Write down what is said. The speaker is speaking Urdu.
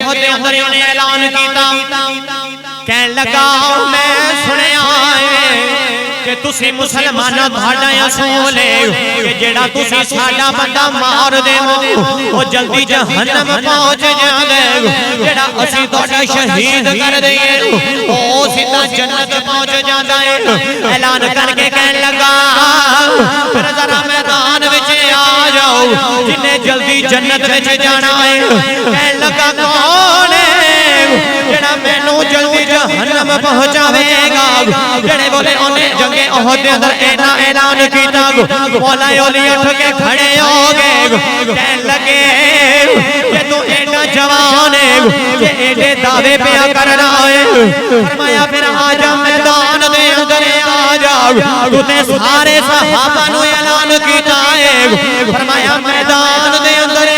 عہد دے اندر انہیں اعلان کیتا کہن لگا میں سنیا کہ تسی مسلمانہ بھاڑا اصول ہے کہ جیڑا تسی ساڑا بندہ مار دے وہ جلدی جہنم پہنچ جاندے جیڑا اسی توڑا شہید کر دے وہ سیدھا جنت پہنچ جاندہ ہے اعلان کر کے کہن لگا پھر ذرا میدان وچے آ جاؤ جنہیں جلدی جنت وچے جانا ہے کہن لگا کون ہے جیڑا میں نو جلدی جہنم پہنچاوے گا جڑے بولے انہیں جنگ احد دے اندر اینا اعلان کیتا مولا اولی اٹھ کے کھڑے ہو گئے کہن لگے کہ تو ایڈا جوان ہے کہ ایڈے دعوے پہ کر رہا ہے فرمایا پھر آجا میدان دے اندر آجا تو نے سارے صحابہ نو اعلان کیتا ہے فرمایا میدان دے اندر